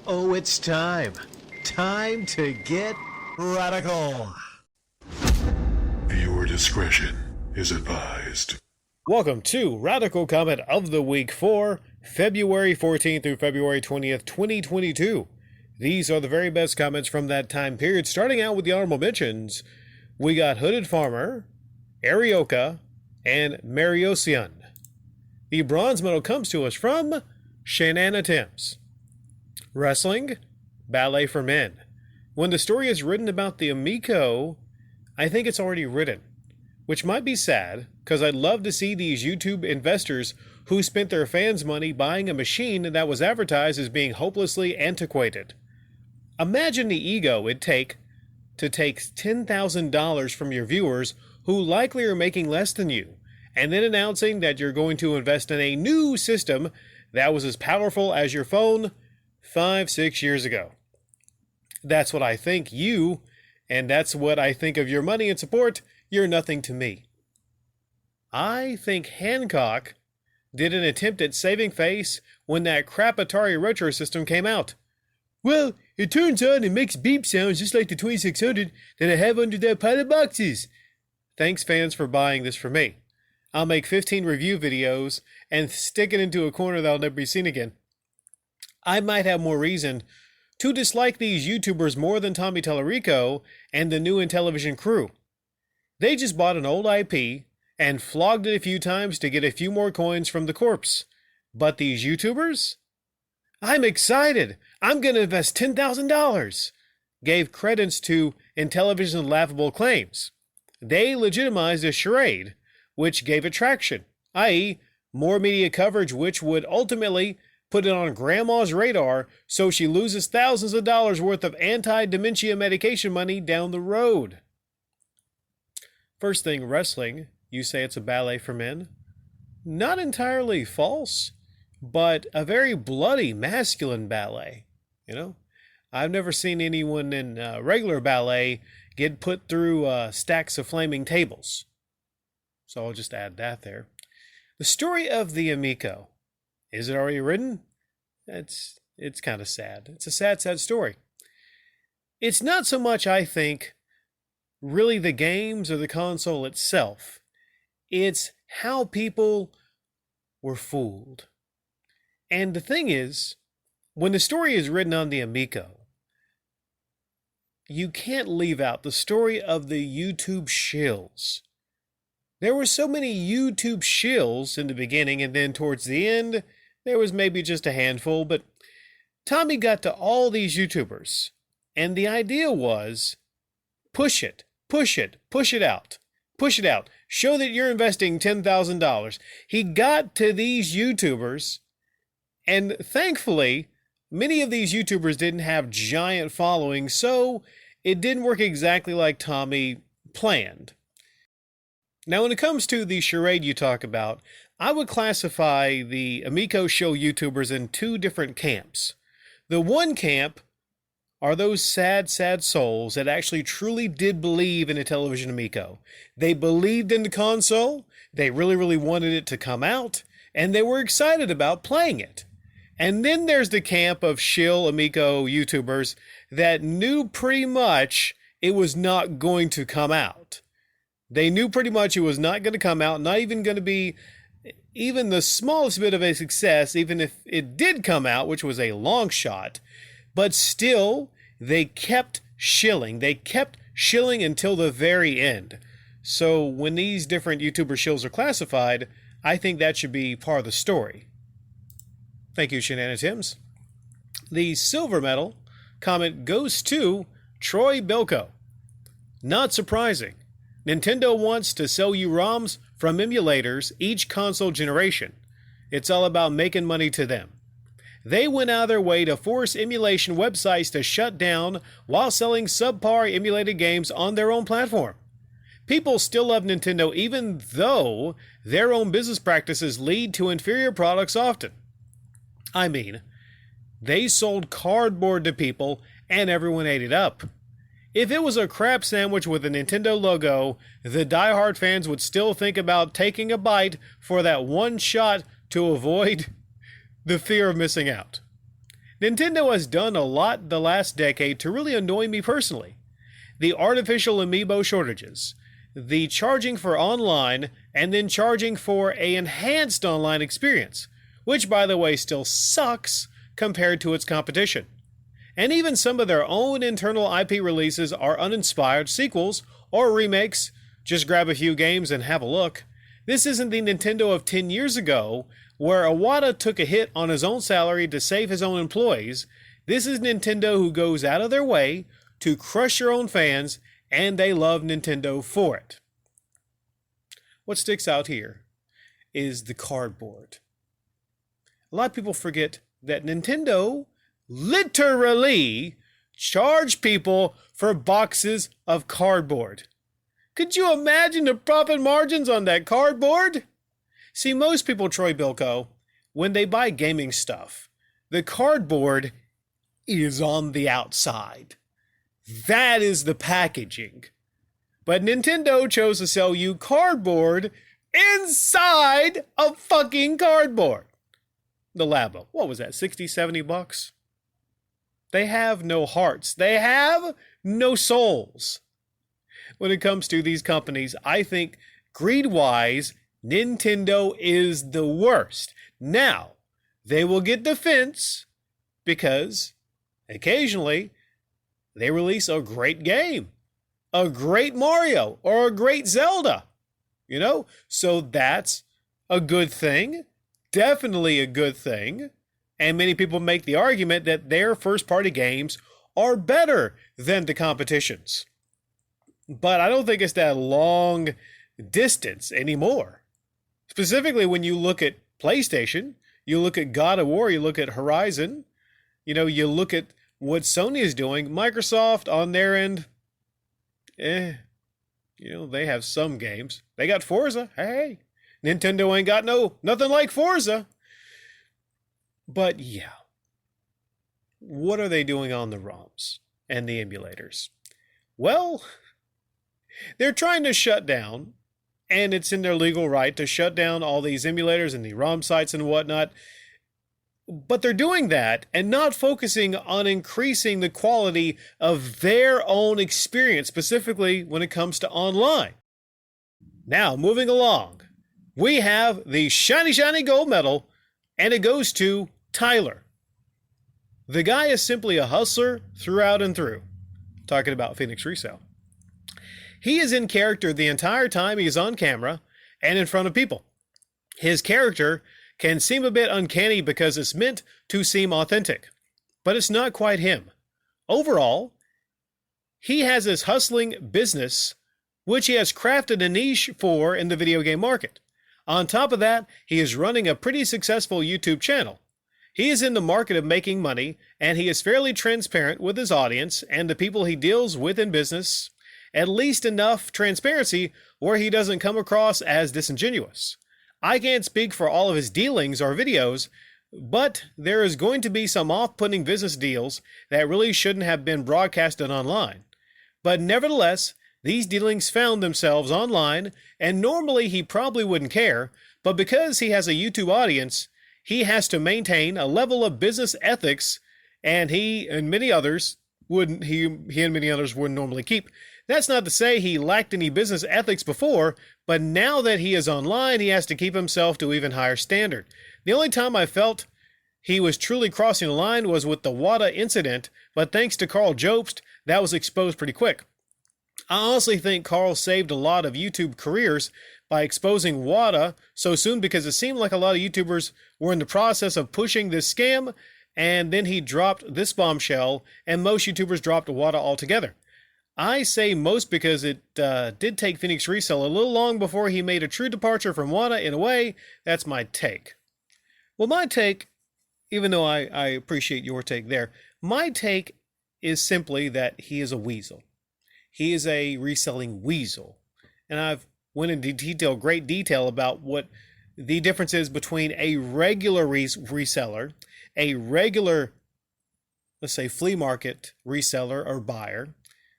Oh, it's time. Time to get radical. Viewer discretion is advised. Welcome to Radical Comment of the Week for February 14th through February 20th, 2022. These are the very best comments from that time period. Starting out with the honorable mentions, we got Hooded Farmer, Arioka, and Mariosian. The bronze medal comes to us from Shanana Timms. Wrestling, Ballet for Men. When the story is written about the Amico, I think it's already written, which might be sad, because I'd love to see these YouTube investors who spent their fans' money buying a machine that was advertised as being hopelessly antiquated. Imagine the ego it'd take to take $10,000 from your viewers who likely are making less than you, and then announcing that you're going to invest in a new system that was as powerful as your phone 5-6 years ago. That's what I think you, and that's what I think of your money and support. You're nothing to me. I think Hancock did an attempt at saving face when that crap Atari Retro system came out. Well, it turns on and makes beep sounds just like the 2600 that I have under that pile of boxes. Thanks, fans, for buying this for me. I'll make 15 review videos and stick it into a corner that'll never be seen again. I might have more reason to dislike these YouTubers more than Tommy Tallarico and the New in Television crew. They just bought an old IP and flogged it a few times to get a few more coins from the corpse. But these YouTubers? I'm excited! I'm going to invest $10,000! Gave credence to Intellivision's laughable claims. They legitimized a charade, which gave it traction, i.e., more media coverage, which would ultimately put it on Grandma's radar so she loses thousands of dollars worth of anti-dementia medication money down the road. First thing, wrestling. You say it's a ballet for men. Not entirely false, but a very bloody masculine ballet. You know, I've never seen anyone in regular ballet get put through stacks of flaming tables. So I'll just add that there. The story of the Amico. Is it already written? It's kind of sad. It's a sad story. It's not so much, I think, really the games or the console itself. It's how people were fooled. And the thing is, when the story is written on the Amico, you can't leave out the story of the YouTube shills. There were so many YouTube shills in the beginning, and then towards the end, there was maybe just a handful, but Tommy got to all these YouTubers, and the idea was, push it out. Show that you're investing $10,000. He got to these YouTubers, and thankfully, many of these YouTubers didn't have giant followings, so it didn't work exactly like Tommy planned. Now, when it comes to the charade you talk about, I would classify the Amico show YouTubers in two different camps. The one camp are those sad souls that actually truly did believe in a television Amico. They believed in the console, they really wanted it to come out, and they were excited about playing it. And then there's the camp of shill Amico YouTubers that knew pretty much it was not going to come out. They knew pretty much it was not going to come out, not even going to be even the smallest bit of a success, even if it did come out, which was a long shot. But still, they kept shilling. They kept shilling until the very end. So when these different YouTuber shills are classified, I think that should be part of the story. Thank you, Shanana Timms. The silver medal comment goes to Troy Bilko. Not surprising. Nintendo wants to sell you ROMs from emulators each console generation. It's all about making money to them. They went out of their way to force emulation websites to shut down while selling subpar emulated games on their own platform. People still love Nintendo even though their own business practices lead to inferior products often. I mean, they sold cardboard to people and everyone ate it up. If it was a crap sandwich with a Nintendo logo, the diehard fans would still think about taking a bite for that one shot to avoid the fear of missing out. Nintendo has done a lot the last decade to really annoy me personally. The artificial amiibo shortages, the charging for online, and then charging for an enhanced online experience, which by the way still sucks compared to its competition. And even some of their own internal IP releases are uninspired sequels or remakes. Just grab a few games and have a look. This isn't the Nintendo of 10 years ago, where Iwata took a hit on his own salary to save his own employees. This is Nintendo who goes out of their way to crush your own fans, and they love Nintendo for it. What sticks out here is the cardboard. A lot of people forget that Nintendo literally charged people for boxes of cardboard. Could you imagine the profit margins on that cardboard? See, most people, Troy Bilko, when they buy gaming stuff, the cardboard is on the outside. That is the packaging. But Nintendo chose to sell you cardboard inside of fucking cardboard. The Labo, what was that, 60, 70 bucks? They have no hearts. They have no souls. When it comes to these companies, I think greed-wise, Nintendo is the worst. Now, they will get defense because occasionally they release a great game, a great Mario, or a great Zelda, So that's a good thing, definitely a good thing. And many people make the argument that their first-party games are better than the competition's. But I don't think it's that long distance anymore. Specifically, when you look at PlayStation, you look at God of War, you look at Horizon, you look at what Sony is doing. Microsoft, on their end, they have some games. They got Forza. Hey, Nintendo ain't got nothing like Forza. But yeah, what are they doing on the ROMs and the emulators? Well, they're trying to shut down, and it's in their legal right to shut down all these emulators and the ROM sites and whatnot. But they're doing that and not focusing on increasing the quality of their own experience, specifically when it comes to online. Now, moving along, we have the shiny, shiny gold medal, and it goes to Tyler. The guy is simply a hustler throughout and through. Talking about Phoenix Resale. He is in character the entire time he is on camera and in front of people. His character can seem a bit uncanny because it's meant to seem authentic, but it's not quite him. Overall, he has his hustling business, which he has crafted a niche for in the video game market. On top of that, he is running a pretty successful YouTube channel. He is in the market of making money, and he is fairly transparent with his audience and the people he deals with in business, at least enough transparency where he doesn't come across as disingenuous. I can't speak for all of his dealings or videos, but there is going to be some off-putting business deals that really shouldn't have been broadcasted online. But nevertheless, these dealings found themselves online, and normally he probably wouldn't care, but because he has a YouTube audience, he has to maintain a level of business ethics, and he and many others wouldn't normally keep. That's not to say he lacked any business ethics before, but now that he is online, he has to keep himself to even higher standard. The only time I felt he was truly crossing the line was with the Wada incident, but thanks to Carl Jobst, that was exposed pretty quick. I honestly think Carl saved a lot of YouTube careers by exposing Wada so soon because it seemed like a lot of YouTubers were in the process of pushing this scam, and then he dropped this bombshell, and most YouTubers dropped Wada altogether. I say most because it did take Phoenix Resale a little long before he made a true departure from Wada. In a way, that's my take. Well, my take, even though I appreciate your take there, my take is simply that he is a weasel. He is a reselling weasel. And I've went into great detail about what the difference is between a regular reseller, a regular, let's say, flea market reseller or buyer,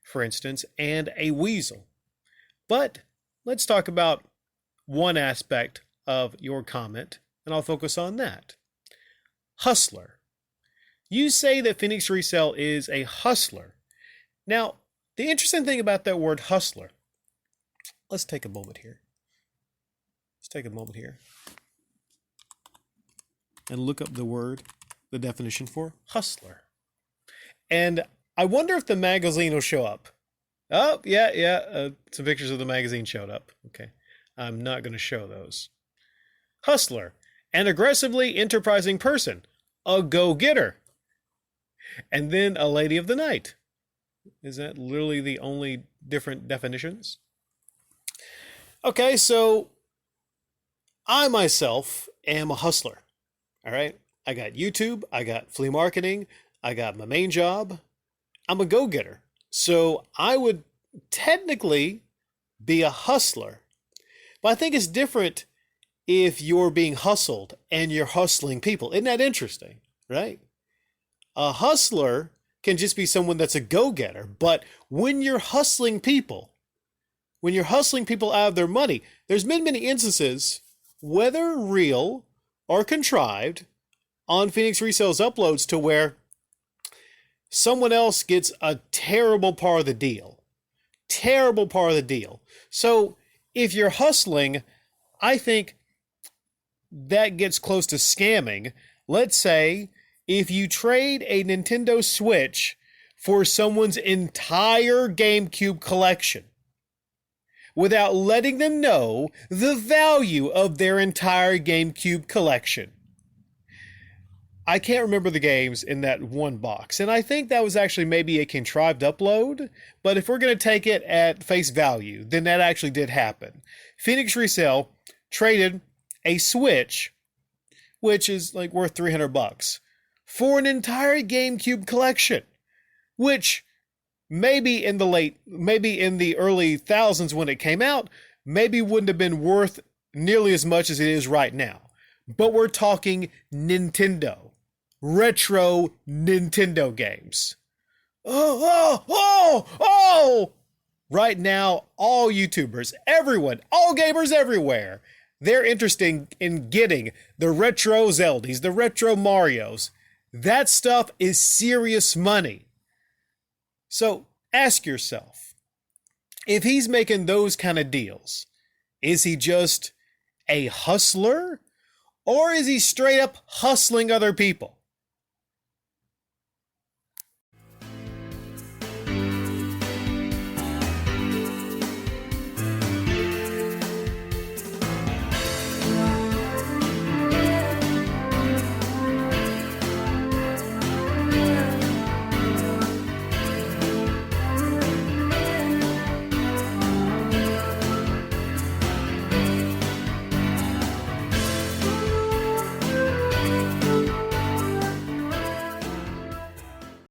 for instance, and a weasel. But let's talk about one aspect of your comment, and I'll focus on that. Hustler. You say that Phoenix Resale is a hustler. Now, the interesting thing about that word hustler, let's take a moment here. And look up the definition for hustler. And I wonder if the magazine will show up. Oh, yeah. Some pictures of the magazine showed up. Okay. I'm not going to show those. Hustler, an aggressively enterprising person, a go-getter, and then a lady of the night. Is that literally the only different definitions? Okay, so I myself am a hustler. All right. I got YouTube. I got flea marketing. I got my main job. I'm a go-getter. So I would technically be a hustler. But I think it's different if you're being hustled and you're hustling people. Isn't that interesting? Right? A hustler can just be someone that's a go-getter. But when you're hustling people out of their money, there's been many instances, whether real or contrived, on Phoenix Resale's uploads to where someone else gets a terrible part of the deal. So if you're hustling, I think that gets close to scamming. Let's say if you trade a Nintendo Switch for someone's entire GameCube collection without letting them know the value of their entire GameCube collection. I can't remember the games in that one box, and I think that was actually maybe a contrived upload, but if we're going to take it at face value, then that actually did happen. Phoenix Resale traded a Switch, which is like worth $300, for an entire GameCube collection, which maybe in the early thousands when it came out, maybe wouldn't have been worth nearly as much as it is right now. But we're talking Nintendo. Retro Nintendo games. Oh! Right now, all YouTubers, everyone, all gamers everywhere, they're interested in getting the retro Zeldas, the retro Marios. That stuff is serious money. So ask yourself, if he's making those kind of deals, is he just a hustler? Or is he straight up hustling other people?